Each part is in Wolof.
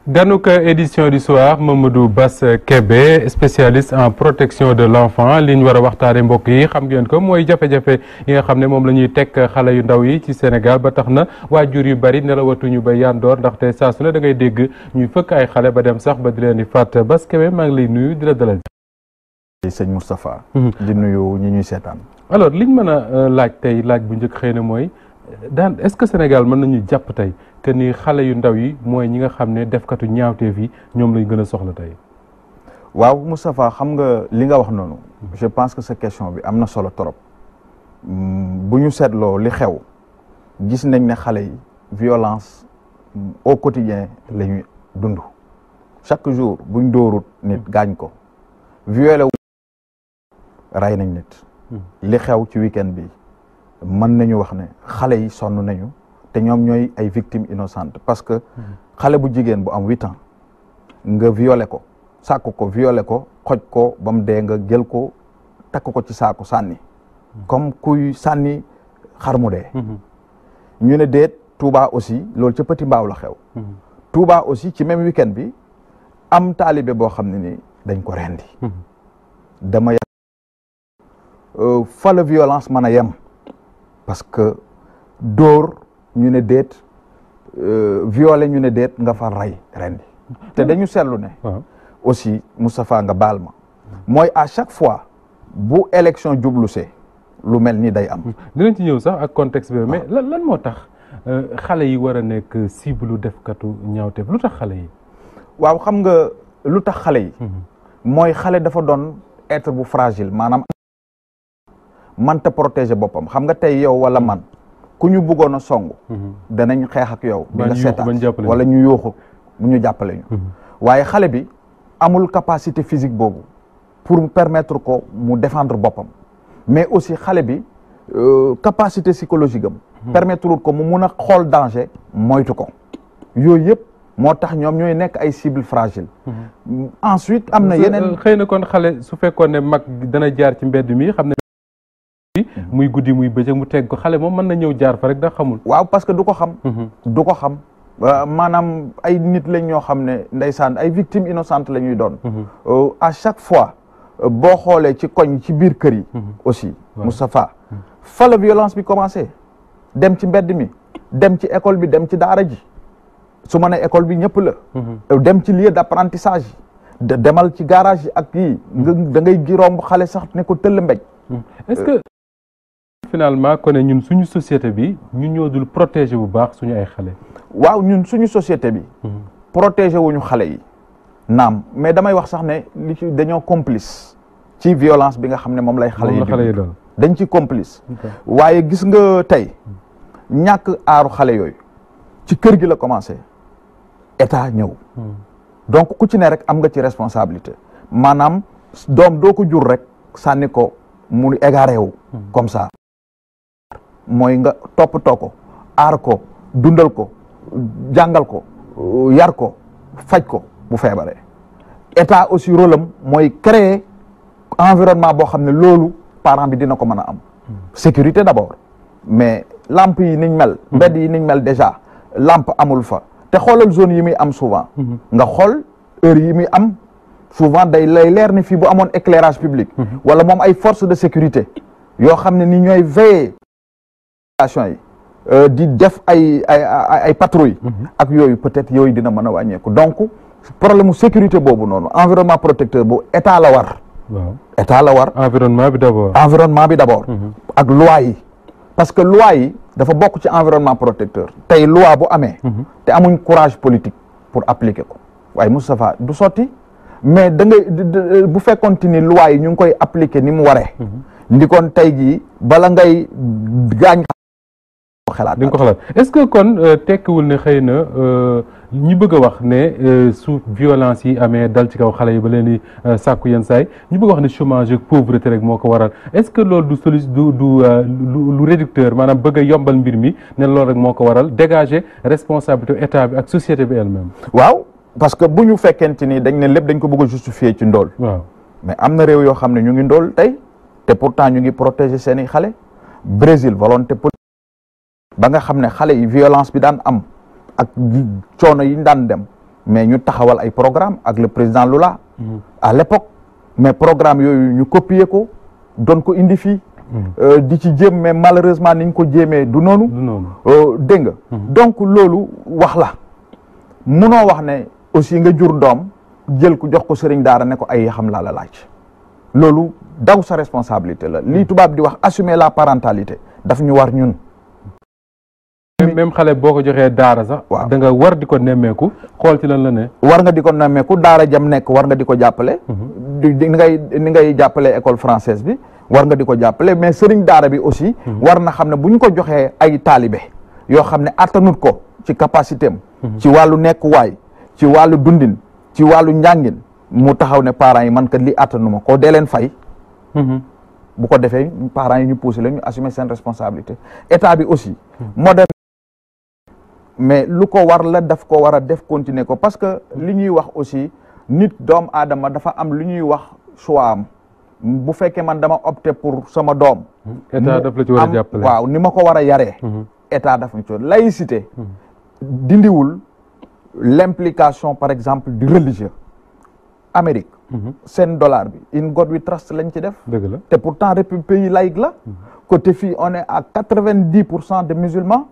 ganuk édition du soir Mamadou Bass Kébé spécialiste en protection de l'enfant li ñu war a waxtaane mbokk yi xam ngeen ko mooy jafe-jafe yi nga xam ne moom la ñuy teg xale yu ndaw yi ci Sénégal ba tax na waajur yu bari nelawatuñu ba yandoor ndaxte saa su ne da ngay dégg ñuy fëkk ay xale ba dem sax ba di leen di faat. Bass Kébé maa ngi lay nuyu di la dalal. sëñ Moustapha. di nuyu ñi ñuy seetaan. alors liñ mën a laaj tey laaj bu njëkk xëy na mooy est-ce que Sénégal mën nañu jàpp tey que ni xale yu ndaw yi mooy ñi nga xam ne defkatu ñaawteef yi ñoom lañ gën a soxla tey. waaw Moustapha xam nga li nga wax noonu. je pense que sa question bi am na solo trop. bu ñu seetloo li xew gis nañ ne xale yi violence au quotidien la ñuy dund chaque jour buñ dóorut nit gaañ ko violé wu rey nañ nit. li xew ci week-end bi mën nañu wax ne xale yi sonn nañu te ñoom ñooy ay victimes innocentes parce que xale bu jigéen bu am 8 ans nga violé ko sàkk ko violé ko xoj ko ba mu dee nga jël ko takk ko ci saako sànni comme kuy sànni xar mu dee. ñu ne déet Touba aussi loolu ca Petit Mbaaw la xew. Touba aussi ci même week-end bi am taalibe boo xam ne ni dañ ko rendi dama fa la violence mën a yem parce que dóor ñu ne déet violé ñu ne déet nga fa rey rendi te dañu seetlu ne aussi Moustapha nga baal ma mooy à chaque fois bu élection jublusee lu mel ni day am. dinañ ci ñëw sax ak contexte bi mais lan moo tax xale yi war a nekk cible defkatu ñaawteef lu tax xale yi. waaw xam nga lu tax xale yi. mooy xale dafa doon être bu fragile maanaam. manta protéger boppam xam nga tey yow wala man ku ñu bëggoon a song. danañ xeex ak yow. di nga seetaan wala ñu yooxu ñu jàppale ñu. waaye xale bi amul capacité physique boobu pour permettre ko mu défendre boppam mais aussi xale bi capacité psychologique am. permettre ko mu mun a xool danger moytu ko yooyu yëpp moo tax ñoom ñooy nekk ay cible fragile. ensuite am na yeneen. xëy na kon xale su fekkoon ne mag dana jaar ci mbedd mi xam ne. muy guddi muy bëccëg mu teg ko xale moom mën na ñëw jaar fa rek da xamul. waaw parce que du ko xam. du ko xam maanaam ay nit lañ ñoo xam ne ndeysaan ay victimes innocentes la ñuy doon. à chaque fois boo xoolee ci koñ ci biir kër yi. aussi Moustapha fa la violence bi commencé dem ci mbedd mi dem ci école bi dem ci daara ji su ma nee école bi ñëpp la. dem ci lieu d'apprentissage yi demal ci garage yi ak yii da ngay gi romb xale sax ne ko tëll mbéj. est-ce que finalement kon ñun suñu société bi ñu ñoo dul protéger bu baax suñu ay xale. waaw ñun suñu société bi. protéger wuñu xale yi. naam mais damay wax sax ne li ci dañoo complice ci violence bi nga xam ne moom lay. xale yi doon dañ ci complice. waaye gis nga tey ñàkk aaru xale yooyu ci kër gi la commencé état ñëw. donc ku ci ne rek am nga ci responsabilité maanaam doom doo ko jur rek sànni ko mu égaré wu comme ça. mooy nga toppatoo ko aar ko dundal ko jàngal ko yar ko faj ko bu feebaree état aussi rôle am mooy créer environnement boo xam ne loolu parent bi dina ko mën a am sécurité d'abord mais lampe yi niñ mel mbedd yi niñ mel déjà lampe amul fa te xoolal zone yi muy am souvent nga xool heure yi muy am souvent day lay leer ni fii bu amoon éclairage public wala moom ay forces de sécurité yoo xam ne ni ñooy veiller yi di def ay patrouille ak yooyu peut-être yooyu dina mën a wàññeeku donc problème mu sécurité boobu noonu environnement protecteur boobu état la war. waaw état la war. environnement bi d'abord. ak loi yi parce que loi yi dafa bokk ci environnement protecteur tey loi bu amee. te amuñ courage politique pour appliquer ko waaye Moustapha du sotti mais da ngay bu fekkoonte ni loi yi ñu ngi koy appliquer ni mu waree. ndikoon tey jii bala ngay gaañ. di nga ko xalaat est-ce que kon tekkiwul ne xëy na ñi bëgg a wax ne su violence yi amee dal ci kaw xale yi ba leen di sàkku yenn saay ñu bëgg a wax ne chômage ak pauvreté rek moo ko waral est-ce que loolu lu réducteur maanaam bëgg a yombal mbir mi ne loolu rek moo ko waral dégager responsabilité état bi ak société bi elle-même. waaw parce que bu ñu fekkente ni dañ ne lépp dañ ko bëgg a justifier ci ndóol. waaw mais am na réew yoo xam ne ñu ngi ndóol tey te pourtant ñu ngi protéger seeni xale Brésil volonté ba nga xam ne xale yi violence bi daan am ak coono yi daan dem mais ñu taxawal ay programme ak le président Lula à l'époque, mais programme yooyu ñu copier ko doon ko indi fii di ci jéem, mais malheureusement niñ ko jéemee du noonu dégg nga donc loolu wax la munoo wax ne aussi nga jur doom jël ko jox ko sëriñ daara ne ko ay xam laa la laaj, loolu daw sa responsabilité la. lii tubaab di wax assumer la parentalité daf ñu war ñun. même xale boo ko joxee daara sax. waaw da nga war di ko nemmeeku xool ci lan la ne. war nga di ko nemmeeku daara jam nekk war nga di ko jàppale. ni ngay jàppale école française bi war nga di ko jàppale, mais sëriñ daara bi aussi. war na xam ne bu ñu ko joxee ay taalibe yoo xam ne attanut ko ci capacité am. ci wàllu nekkuwaay, ci wàllu dundin, ci wàllu njàngin, mu taxaw ne parents yi man kat li attanuma ko dee leen fay. bu ko defee parents yi ñu poussé leen ñu assumer seen responsabilité. état bi aussi moderne, mais lu ko war la daf ko war a def continuer ko, parce que li ñuy wax aussi nit doom aadama dafa am lu ñuy wax choix am. bu fekkee man dama opté pour sama doom. état daf la ci war a jàppale. waaw ni ma ko war a yaree. état daf ñu ci laïcité dindiwul l'implication par exemple du religieux. Amérique seen dollar bi in God we trust lañ ci def. dëgg la te pourtant république pays laïque la. côté fii on est à 90% de musulmans.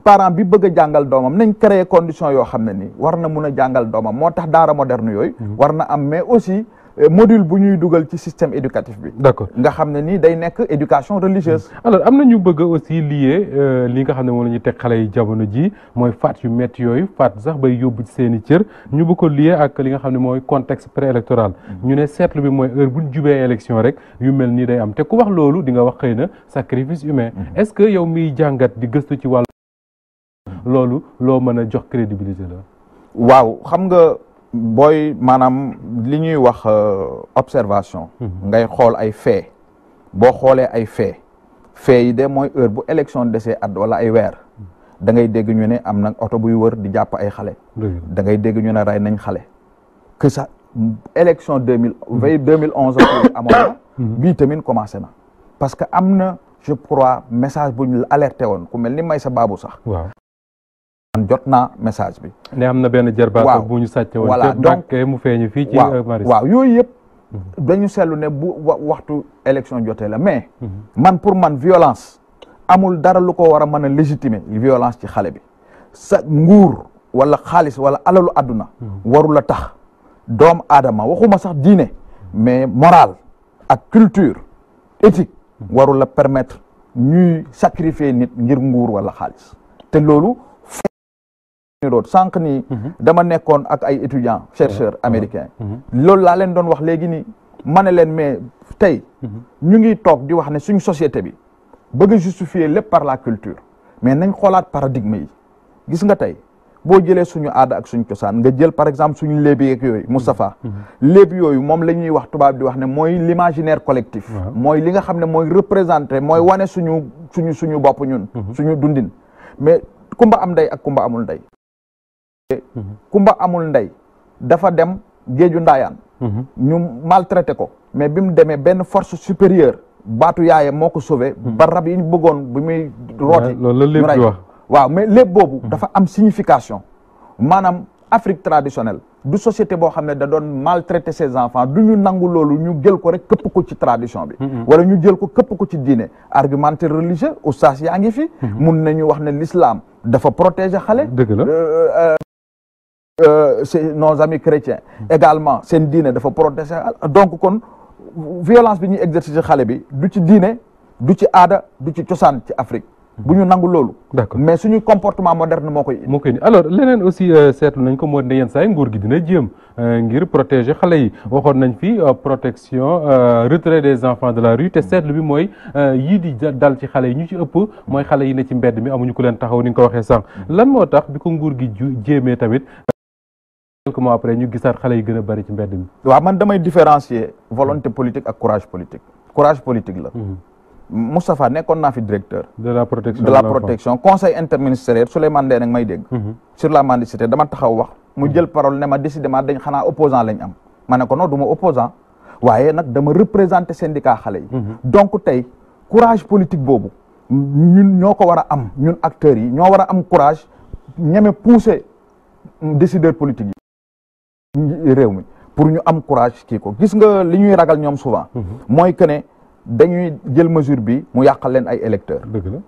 parent bi bëgg a jàngal doomam nañ créer condition yoo xam ne ni war na mun a jàngal doomam, moo tax daara moderne yooyu war na am, mais aussi module bu ñuy dugal ci système éducatif bi. D'accord, nga xam ne nii day nekk éducation religieuse. alors am na ñu bëgg aussi lié li nga xam ne moom la ñuy teg xale yi jamono ji mooy faat yu métti yooyu, faat sax bay yóbbu ci seen i cër, ñu bëgg ko lié ak li nga xam ne mooy contexte préélectoral. ñu ne seetlu bi mooy heure bu ñu jubee élection rek yu mel nii day am, te ku wax loolu di nga wax xëy na sacrifice humain. Est-ce que yow miy jàngat di gëstu ci wàllu loolu loo mën a jox crédibilité la? waaw xam nga booy maanaam li ñuy wax observation. ngay xool ay fait, boo xoolee ay fait yi de mooy heure bu élection desee at wala ay weer da ngay dégg ñu ne am na oto buy wër di jàpp ay xale. da ngay dégg ñu ne rey nañ xale. que ça élection 2011 amoon na. bii tamit commencé na parce que am na je crois message bu ñu alerté woon ku mel ni Maysa Babou sax. waaw jot naa message bi. ne am na benn jarbaat bu ñu sàcce woon. voilà donc mu feeñu fii ci Maris. waaw yooyu yëpp dañu seetlu ne bu waxtu élection jotee la, mais man pour man violence amul dara lu ko war a mën a légitimer violence ci xale bi. sa nguur wala xaalis wala alalu àdduna warul a tax doom aadama, waxuma sax diine mais morale ak culture éthique warul a permettre ñuy sacrifier nit ngir nguur wala xaalis. te loolu sànq nii dama nekkoon ak ay étudiants chercheurs américains, loolu laa leen doon wax léegi nii, ma ne leen mais tey ñu ngi toog di wax ne suñ société bi bëgg a justifier lépp par la culture, mais nañ xoolaat paradigme yi. gis nga tey boo jëlee suñu aada ak suñ cosaan nga jël par exemple suñu léebi ak yooyu Moustapha léebi yooyu moom la ñuy wax tubaab di wax ne mooy l'imaginaire collectif, mooy li nga xam ne mooy représenter, mooy wane suñu bopp ñun suñu dundin. mais kumba am ndey ak kumba amul ndey, kumba amul ndey dafa dem géeju ndaayaan ñu maltraité ko, mais bi mu demee benn force supérieure baatu yaayam moo ko sauvé ba rab yi ñu bëggoon bu muy rooti ñu rey. waaw mais lépp boobu dafa am signification. maanaam Afrique traditionnelle du société boo xam ne da doon maltraiter ses enfants, du ñu nangu loolu ñu jël ko rek këpp ko ci tradition bi wala ñu jël ko këpp ko ci diine. argumentaire religieux oustaz yaa ngi fi mun nañu wax ne l'islam dafa protéger xale. dëgg la. c'est nos amis chrétiens également seen diine dafa protéger. donc kon violence bi ñuy exercer xale bi du ci diine, du ci aada, du ci cosaan ci Afrique. bu ñu nangu loolu. d'accord, mais suñu comportement moderne moo koy ni alors leneen aussi seetlu nañ ko moo ne yenn saa yi nguur gi dina jéem ngir protéger xale yi. waxoon nañ fi protection retrait des enfants de la rue, te seetlu bi mooy yii di dal ci xale yi ñu ci ëpp mooy xale yi ne ci mbedd mi amuñu ku leen taxaw ni nga ko waxee sànq. lan moo tax bi ko nguur gi jéemee tamit quelques mois après ñu gisaat xale yi gën a bari ci mbedd mi? waaw man damay différencier volonté politique ak courage politique. courage politique la. Moustapha nekkoon naa fi directeur de la protection conseil interministériel Souleymane Ndéné nag may dégg sur la mendicité, dama taxaw wax mu jël parole ne ma décidément dañ xanaa opposant lañ am. ma ne ko non du ma opposant, waaye nag dama représenter syndicat xale yi. donc tey courage politique boobu ñun ñoo ko war a am, ñun acteurs yi ñoo war a am courage ñeme pousser décideurs politiques yi réew mi pour ñu am courage kii ko gis nga li ñuy ragal ñoom souvent mooy que ne dañuy jël mesure bi mu yàqal leen ay électeurs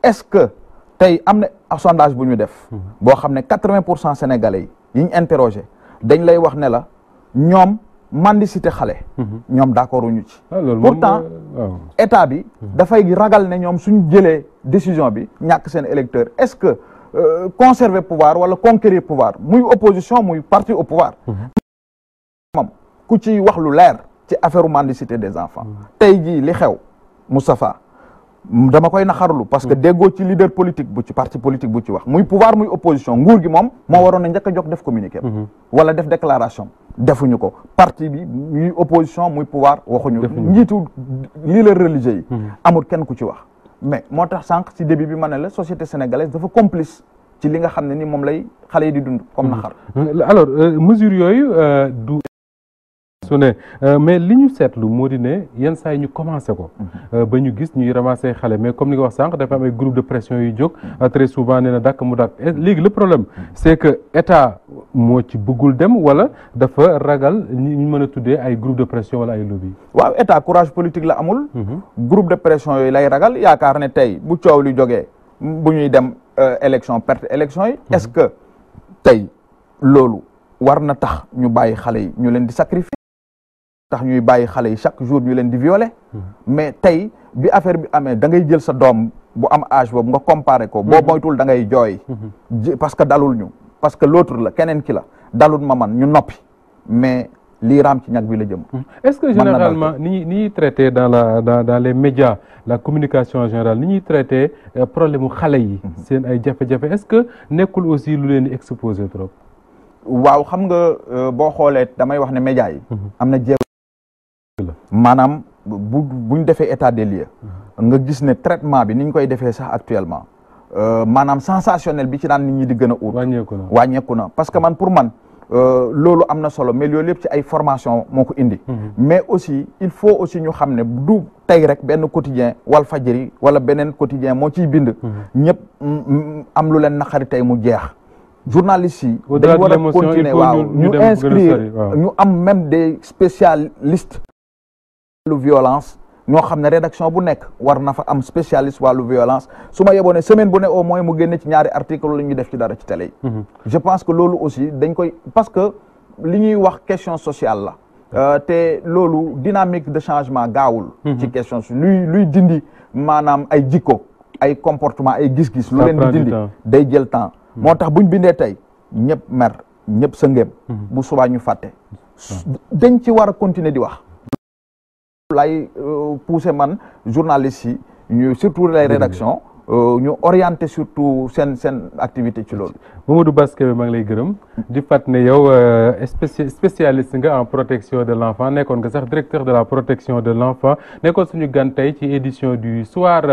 est-ce que tey am na sondage bu ñu def boo xam ne 80% sénégalais yi ñu interrogé dañ lay wax ne la ñoom mendicité xale ñoom d'accord uñu ci pourtant état bi dafay ragal ne ñoom suñ jëlee décision bi ñàkk seen électeur est-ce que conserver pouvoir wala conquérir pouvoir muy opposition muy parti au pouvoir moom ku ci wax lu leer ci affaire mendicité des enfants tey jii li xew Moustapha dama koy naxarlu parce que déggoo ci leader politique bu ci parti politique bu ci wax muy pouvoir muy opposition nguur gi moom moo waroon a njëkk a jóg def communiqué wala def déclaration defuñu ko parti bi muy opposition muy pouvoir waxuñu njiitu leader religieux yi amul kenn ku ci wax mais moo tax sànq ci début bi ma ne la société sénégalaise dafa complice ci li nga xam ne ni moom lay xale yi di dund comme naxar alors mesure yooyu du su ne mais li ñu seetlu moo di ne yenn saa yi ñu commencé ko ba ñu gis ñuy ramasser xale mais comme ni nga wax sànq dafa am ay groupe de pression yu jóg très souvent nee na dàkk mu dàkk léegi le problème c'est que état moo ci bëggul dem wala dafa ragal ñu mën a tuddee ay groupe de pression wala ay lobby waaw état courage politique la amul groupe de pression yooyu lay ragal yaakaar ne tey bu coow li jógee bu ñuy dem élection perte élection yi est-ce que tey loolu war na tax ñu bàyyi xale yi ñu leen di sacrifier tax ñuy bàyyi xale yi chaque jour ñu leen di violer mais tey bi affaire bi amee da ngay jël sa doom bu am âge boobu nga comparer ko boo moytul da ngay jooy parce que dalul ñu parce que l'autre la keneen ki la dalul ma man ñu noppi mais lii raam ci ñag bi la jëm est-ce que généralement ni ñuy traité dans les médias la communication en général ni ñuy traité problème mu xale yi seen ay jafe-jafe est-ce que nekkul aussi lu leen di exposé trop waaw xam nga boo xoolee damay wax ne médias yi am na maanaam buñ defee état des lieux nga gis ne traitement bi ni ñu koy defee sax actuellement maanaam sensationnel bi ci daan nit ñi di gën a ut wàññeeku na parce que man pour man loolu am na solo mais loolu yëpp ci ay formation moo ko indi mais aussi il faut aussi ñu xam ne du tey rek benn quotidien Walfadjri wala beneen quotidien moo ciy bind ñëpp am lu leen naqari tey mu jeex journalistes yi dañ war a continuer waaw ñu inscrire ñu am même des spécialistes wàllu violence ñoo xam ne rédaction bu nekk war na fa am spécialiste wàllu violence su ma yeboo ne semaine bu ne au moins mu génne ci ñaari article la ñuy def ci dara ci télé yi je pense que loolu aussi dañ koy parce que li ñuy wax question sociale la te loolu dynamique de changement gaawul ci question luy dindi maanaam ay jikko ay comportement ay gis-gis lu leen di dindi day jël temps moo tax buñ bindee tey ñëpp mer ñëpp sa ngéem bu subaa ñu fàtte dañ ci war a continuer di wax lay pousser man journalistes yi ñu surtout les rédactions ñu orienté surtout seen activité ci loolu Mamadou Bass Kébé maa ngi lay gërëm di fàtt ne yow spécialiste nga en protection de l'enfant nekkoon nga sax directeur de la protection de l'enfant nekkoon suñu gan tey ci édition du soir